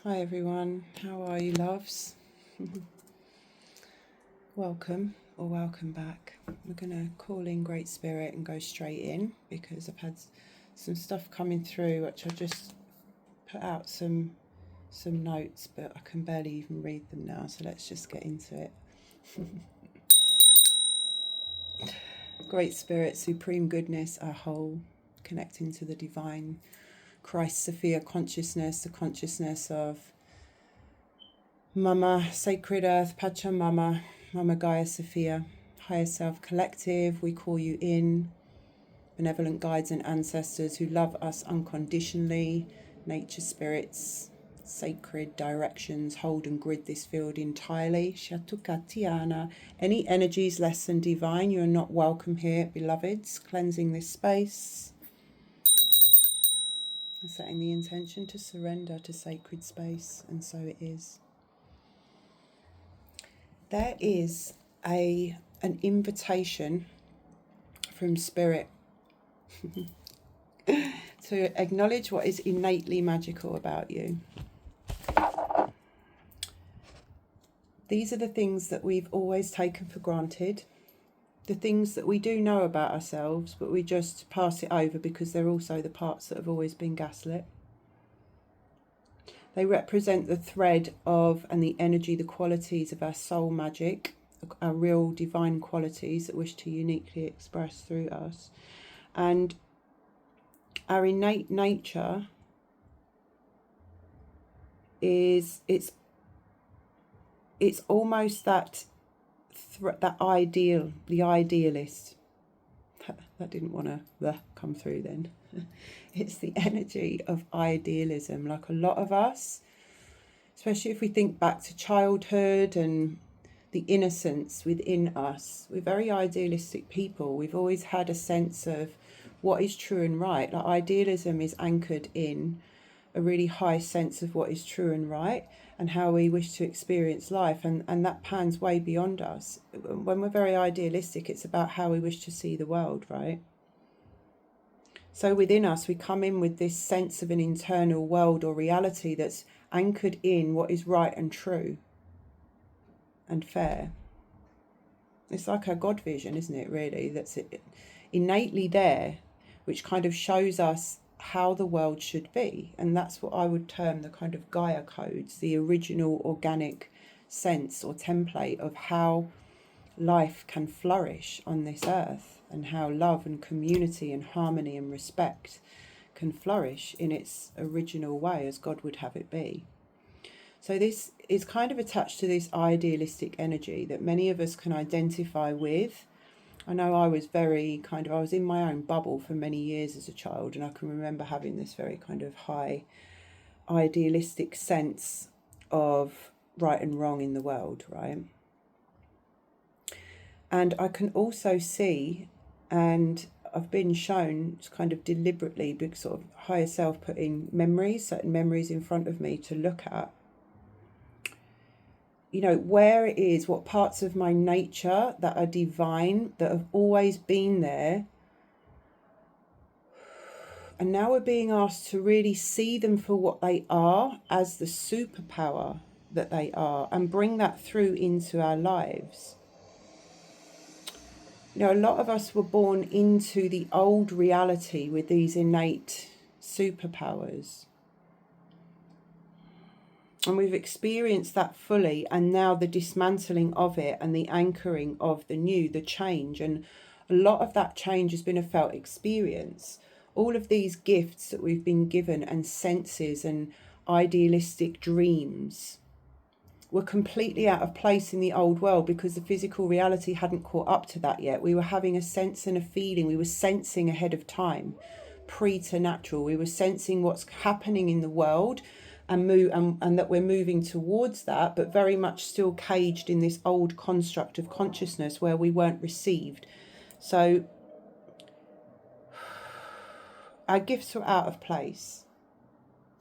Hi everyone, how are you, loves? Welcome or welcome back. We're going to call in Great Spirit and go straight in because I've had some stuff coming through which I've just put out some notes, but I can barely even read them now, so let's just get into it. Great Spirit, Supreme Goodness, our whole, connecting to the divine Christ Sophia consciousness, the consciousness of Mama, Sacred Earth, Pachamama, Mama Gaia Sophia, Higher Self Collective, we call you in, benevolent guides and ancestors who love us unconditionally, nature spirits, sacred directions, hold and grid this field entirely, Shatukatiana, any energies less than divine, you are not welcome here, beloveds, cleansing this space, and setting the intention to surrender to sacred space, and so it is. There is an invitation from Spirit to acknowledge what is innately magical about you. These are the things that we've always taken for granted, the things that we do know about ourselves, but we just pass it over because they're also the parts that have always been gaslit. They represent the thread of and the energy, the qualities of our soul magic, our real divine qualities that wish to uniquely express through us. And our innate nature is, it's almost that ideal, the idealist. That didn't want to come through then. It's the energy of idealism. Like a lot of us, especially if we think back to childhood and the innocence within us, we're very idealistic people. We've always had a sense of what is true and right. Like idealism is anchored in a really high sense of what is true and right and how we wish to experience life, and that pans way beyond us. When we're very idealistic, it's about how we wish to see the world, right? So within us, we come in with this sense of an internal world or reality that's anchored in what is right and true and fair. It's like our God vision, isn't it, really? That's innately there, which kind of shows us how the world should be. And that's what I would term the kind of Gaia codes, the original organic sense or template of how life can flourish on this earth, and how love and community and harmony and respect can flourish in its original way as God would have it be. So this is kind of attached to this idealistic energy that many of us can identify with. I know I was I was in my own bubble for many years as a child, and I can remember having this very kind of high idealistic sense of right and wrong in the world, right? And I can also see, and I've been shown kind of deliberately, big sort of higher self putting certain memories in front of me to look at, you know, where it is, what parts of my nature that are divine, that have always been there. And now we're being asked to really see them for what they are, as the superpower that they are, and bring that through into our lives. You know, a lot of us were born into the old reality with these innate superpowers. And we've experienced that fully, and now the dismantling of it and the anchoring of the new, the change. And a lot of that change has been a felt experience. All of these gifts that we've been given and senses and idealistic dreams were completely out of place in the old world because the physical reality hadn't caught up to that yet. We were having a sense and a feeling. We were sensing ahead of time, preternatural. We were sensing what's happening in the world and that we're moving towards that, but very much still caged in this old construct of consciousness where we weren't received. So our gifts are out of place.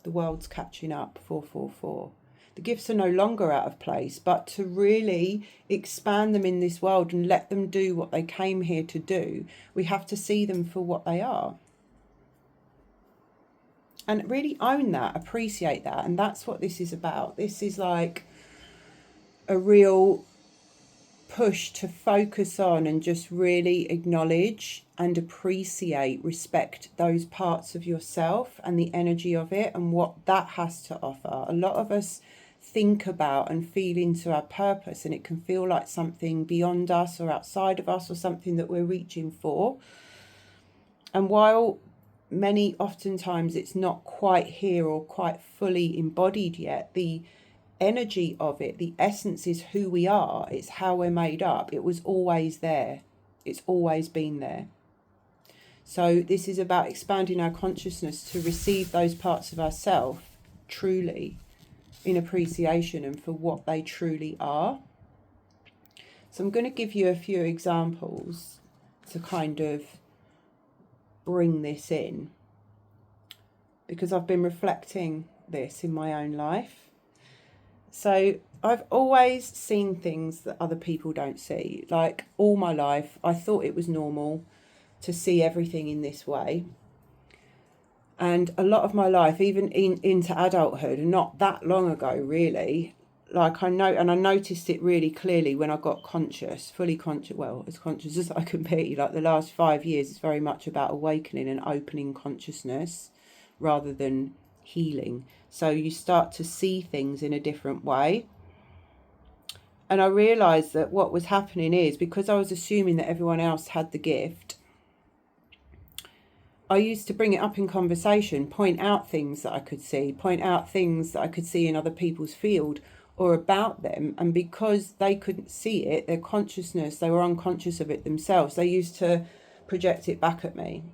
The world's catching up, 444. The gifts are no longer out of place, but to really expand them in this world and let them do what they came here to do, we have to see them for what they are. And really own that, appreciate that. And that's what this is about. This is like a real push to focus on and just really acknowledge and appreciate, respect those parts of yourself and the energy of it and what that has to offer. A lot of us think about and feel into our purpose, and it can feel like something beyond us or outside of us, or something that we're reaching for. And while oftentimes it's not quite here or quite fully embodied yet, the energy of it, the essence, is who we are. It's how we're made up. It was always there. It's always been there. So this is about expanding our consciousness to receive those parts of ourselves truly in appreciation and for what they truly are. So I'm going to give you a few examples to kind of bring this in, because I've been reflecting this in my own life. So I've always seen things that other people don't see. Like all my life, I thought it was normal to see everything in this way. And a lot of my life, even into adulthood, and not that long ago really, like I noticed it really clearly when I got conscious, fully conscious, well, as conscious as I can be. Like the last 5 years, it's very much about awakening and opening consciousness rather than healing. So you start to see things in a different way. And I realised that what was happening is, because I was assuming that everyone else had the gift, I used to bring it up in conversation, point out things that I could see, point out things that I could see in other people's field or about them. And because they couldn't see it, their consciousness, they were unconscious of it themselves, they used to project it back at me.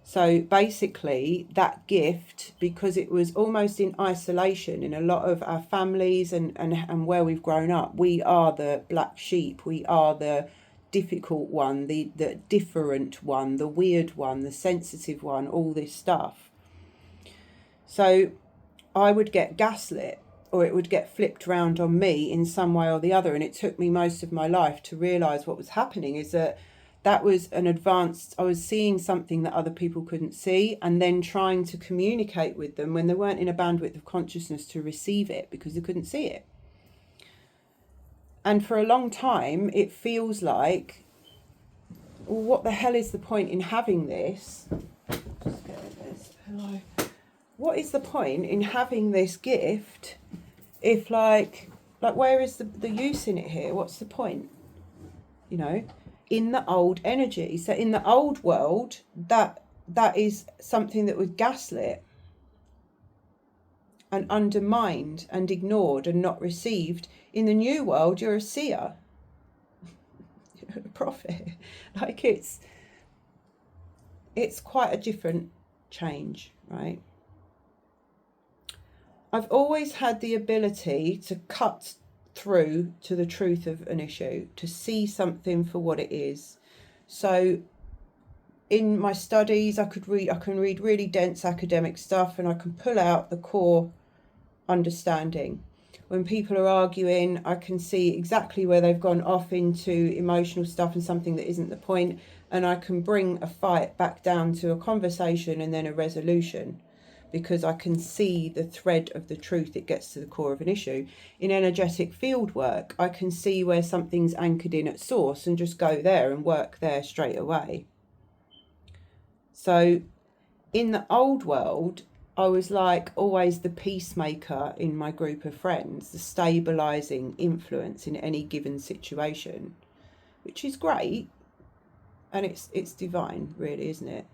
So basically that gift, because it was almost in isolation in a lot of our families and where we've grown up, we are the black sheep, we are the difficult one, the different one, the weird one, the sensitive one, all this stuff. So I would get gaslit, or it would get flipped around on me in some way or the other. And it took me most of my life to realise what was happening, is that was an advanced, I was seeing something that other people couldn't see, and then trying to communicate with them when they weren't in a bandwidth of consciousness to receive it because they couldn't see it. And for a long time, it feels like, well, what the hell is the point in having this? Just get this. Hello. What is the point in having this gift if like where is the use in it here? What's the point? You know? In the old energy. So in the old world, that is something that was gaslit and undermined and ignored and not received. In the new world, you're a seer, you're a prophet. Like it's quite a different change, right? I've always had the ability to cut through to the truth of an issue, to see something for what it is. So in my studies, I can read really dense academic stuff, and I can pull out the core understanding. When people are arguing, I can see exactly where they've gone off into emotional stuff and something that isn't the point, and I can bring a fight back down to a conversation and then a resolution, because I can see the thread of the truth. It gets to the core of an issue. In energetic field work, I can see where something's anchored in at source and just go there and work there straight away. So in the old world, I was like always the peacemaker in my group of friends, the stabilizing influence in any given situation, which is great. And it's divine, really, isn't it?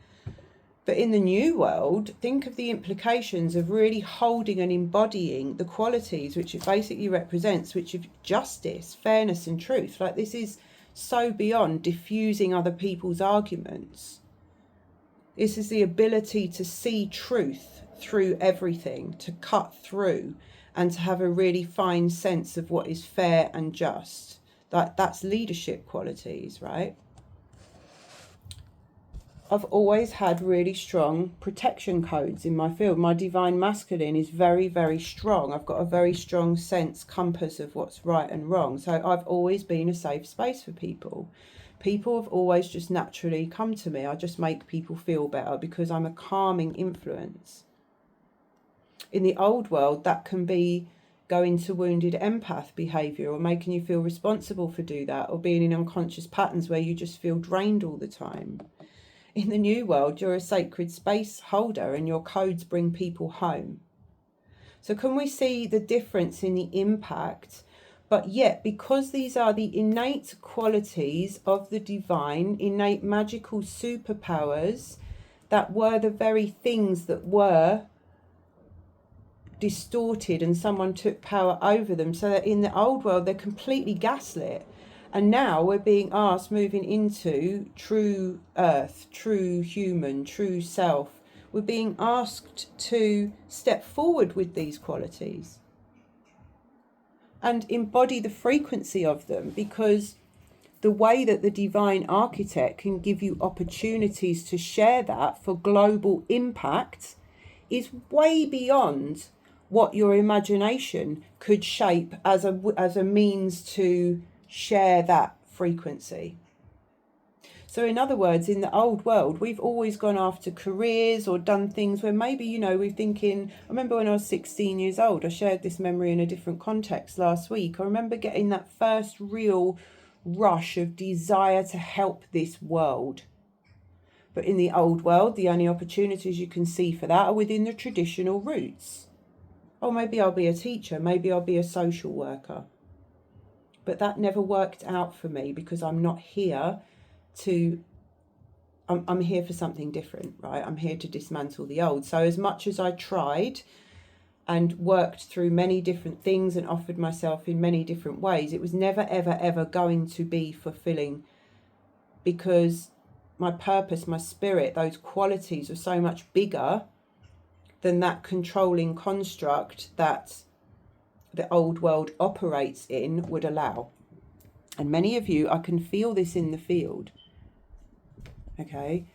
But in the new world, think of the implications of really holding and embodying the qualities which it basically represents, which of justice, fairness and truth. Like this is so beyond diffusing other people's arguments. This is the ability to see truth through everything, to cut through and to have a really fine sense of what is fair and just. That's leadership qualities, right? I've always had really strong protection codes in my field. My divine masculine is very, very strong. I've got a very strong sense, compass of what's right and wrong. So I've always been a safe space for people, People have always just naturally come to me. I just make people feel better because I'm a calming influence. In the old world, that can be going to wounded empath behaviour, or making you feel responsible for do that, or being in unconscious patterns where you just feel drained all the time. In the new world, you're a sacred space holder and your codes bring people home. So can we see the difference in the impact? But yet, because these are the innate qualities of the divine, innate magical superpowers that were the very things that were distorted and someone took power over them, so that in the old world they're completely gaslit, and now we're being asked, moving into true earth, true human, true self, we're being asked to step forward with these qualities and embody the frequency of them, because the way that the divine architect can give you opportunities to share that for global impact is way beyond what your imagination could shape as a means to share that frequency. So in other words, in the old world, we've always gone after careers or done things where maybe, you know, we're thinking, I remember when I was 16 years old, I shared this memory in a different context last week. I remember getting that first real rush of desire to help this world. But in the old world, the only opportunities you can see for that are within the traditional routes. Oh, maybe I'll be a teacher, maybe I'll be a social worker. But that never worked out for me because I'm not here to, I'm here for something different, right? I'm here to dismantle the old. So as much as I tried and worked through many different things and offered myself in many different ways, it was never, ever, ever going to be fulfilling, because my purpose, my spirit, those qualities are so much bigger than that controlling construct that the old world operates in would allow. And many of you, I can feel this in the field. Okay.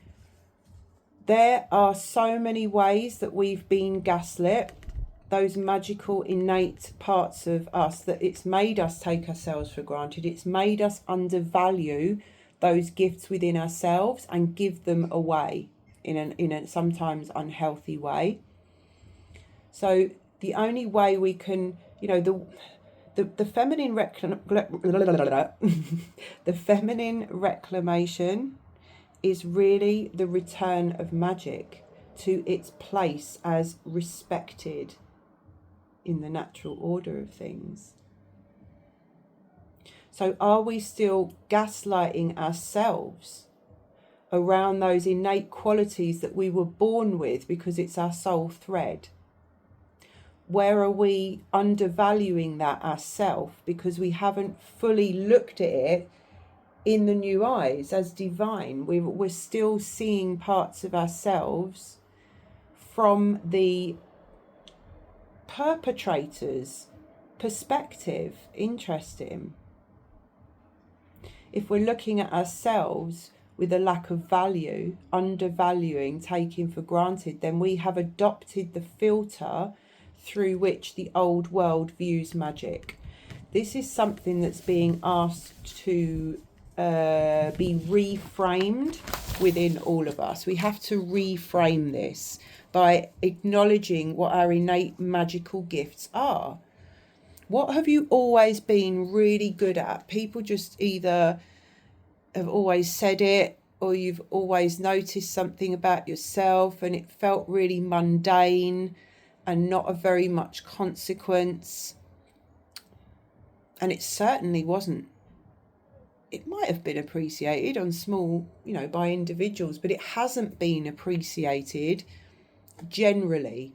There are so many ways that we've been gaslit, those magical innate parts of us, that it's made us take ourselves for granted. It's made us undervalue those gifts within ourselves and give them away in a sometimes unhealthy way. So the only way we can, you know, the feminine the feminine reclamation is really the return of magic to its place as respected in the natural order of things. So are we still gaslighting ourselves around those innate qualities that we were born with because it's our soul thread? Where are we undervaluing that ourselves because we haven't fully looked at it in the new eyes as divine? We're still seeing parts of ourselves from the perpetrator's perspective. Interesting. If we're looking at ourselves with a lack of value, undervaluing, taking for granted, then we have adopted the filter through which the old world views magic. This is something that's being asked to be reframed within all of us. We have to reframe this by acknowledging what our innate magical gifts are. What have you always been really good at? People just either have always said it, or you've always noticed something about yourself and it felt really mundane and not of very much consequence. And it certainly wasn't. It might have been appreciated on small, you know, by individuals, but it hasn't been appreciated generally.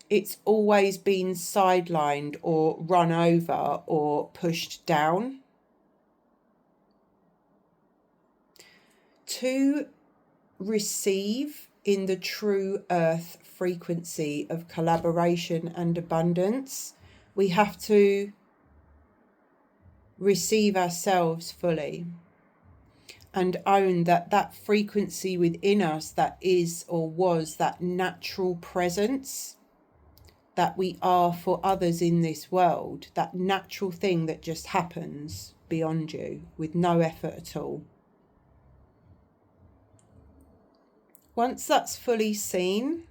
It's always been sidelined or run over or pushed down. To receive in the true earth frequency of collaboration and abundance, we have to receive ourselves fully and own that frequency within us that is or was that natural presence that we are for others in this world, that natural thing that just happens beyond you with no effort at all. Once that's fully seen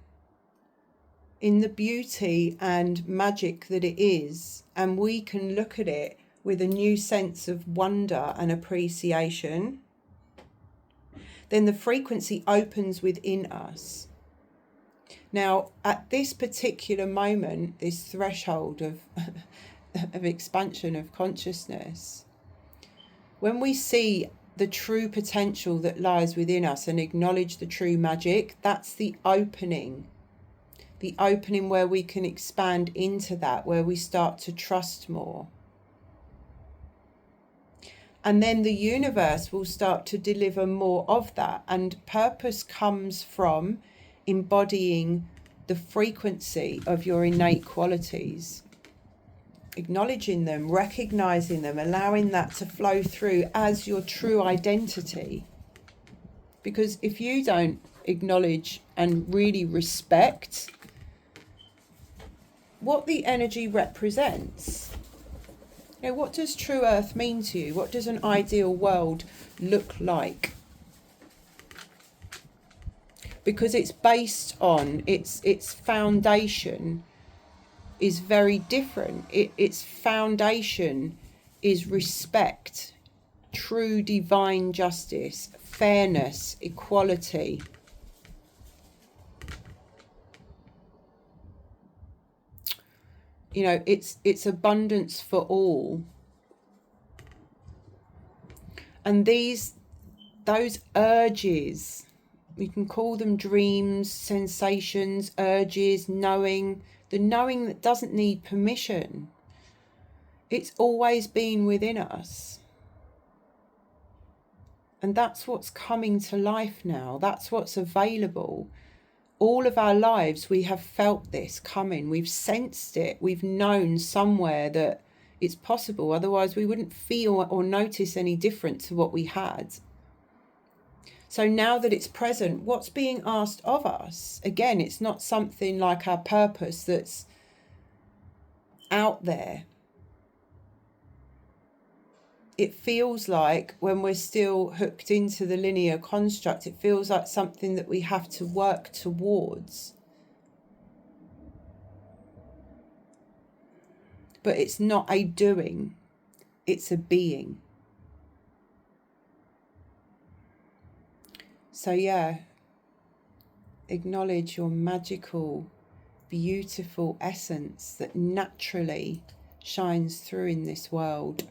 in the beauty and magic that it is, and we can look at it with a new sense of wonder and appreciation, then the frequency opens within us. Now, at this particular moment, this threshold of, of expansion of consciousness, when we see the true potential that lies within us and acknowledge the true magic, that's the opening where we can expand into that, where we start to trust more. And then the universe will start to deliver more of that. And purpose comes from embodying the frequency of your innate qualities, acknowledging them, recognizing them, allowing that to flow through as your true identity. Because if you don't acknowledge and really respect what the energy represents, you know, what does true earth mean to you? What does an ideal world look like? Because it's based on, its foundation is very different. Its foundation is respect, true divine justice, fairness, equality. You know, it's abundance for all. And those urges, we can call them dreams, sensations, urges, knowing, the knowing that doesn't need permission. It's always been within us. And that's what's coming to life now. That's what's available. All of our lives, we have felt this coming. We've sensed it. We've known somewhere that it's possible. Otherwise, we wouldn't feel or notice any different to what we had. So now that it's present, what's being asked of us? Again, it's not something like our purpose that's out there. It feels like, when we're still hooked into the linear construct, it feels like something that we have to work towards. But it's not a doing, it's a being. So yeah, acknowledge your magical, beautiful essence that naturally shines through in this world.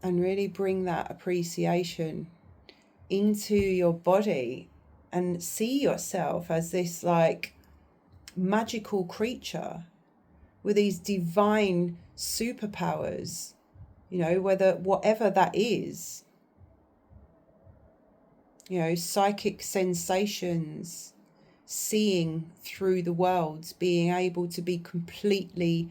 And really bring that appreciation into your body and see yourself as this like magical creature with these divine superpowers, you know, whatever that is, you know, psychic sensations, seeing through the worlds, being able to be completely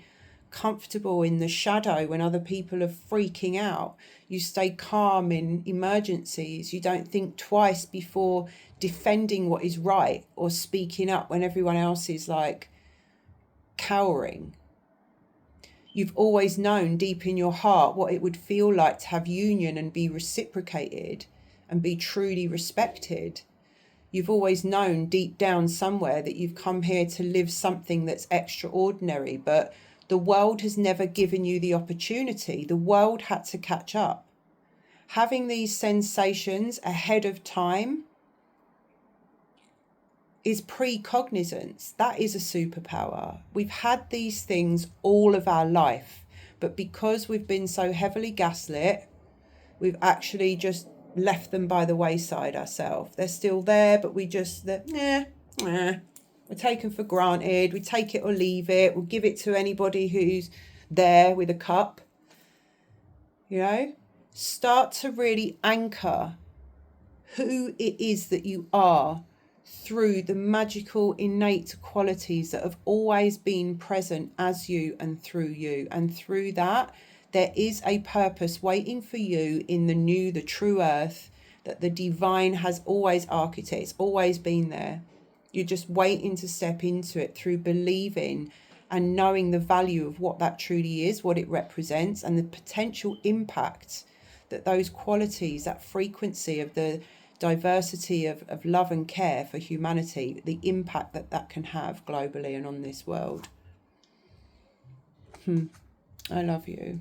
comfortable in the shadow when other people are freaking out. You stay calm in emergencies. You don't think twice before defending what is right or speaking up when everyone else is like cowering. You've always known deep in your heart what it would feel like to have union and be reciprocated and be truly respected. You've always known deep down somewhere that you've come here to live something that's extraordinary, but the world has never given you the opportunity. The world had to catch up. Having these sensations ahead of time is precognizance. That is a superpower. We've had these things all of our life, but because we've been so heavily gaslit, we've actually just left them by the wayside ourselves. They're still there, but we're taken for granted. We take it or leave it. We'll give it to anybody who's there with a cup. You know, start to really anchor who it is that you are through the magical innate qualities that have always been present as you and through you. And through that, there is a purpose waiting for you in the new, the true earth, that the divine has always architected. It's always been there. You're just waiting to step into it through believing and knowing the value of what that truly is, what it represents, and the potential impact that those qualities, that frequency of the diversity of love and care for humanity, the impact that that can have globally and on this world. I love you.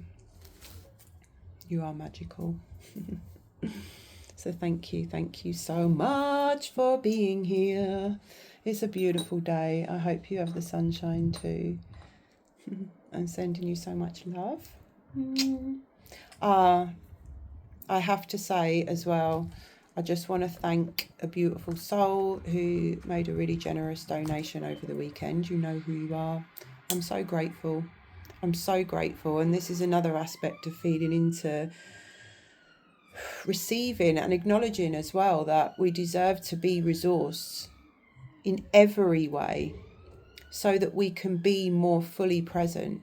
You are magical. So thank you so much for being here. It's a beautiful day. I hope you have the sunshine too. I'm sending you so much love. I have to say as well, I just want to thank a beautiful soul who made a really generous donation over the weekend. You know who you are. I'm so grateful. I'm so grateful. And this is another aspect of feeding into receiving and acknowledging as well that we deserve to be resourced in every way so that we can be more fully present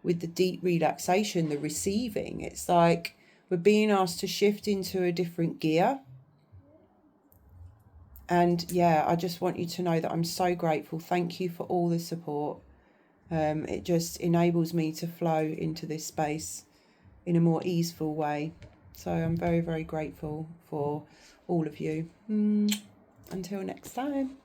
with the deep relaxation, the receiving. It's like we're being asked to shift into a different gear. And yeah, I just want you to know that I'm so grateful. Thank you for all the support. It just enables me to flow into this space in a more easeful way. So I'm very, very grateful for all of you. Until next time.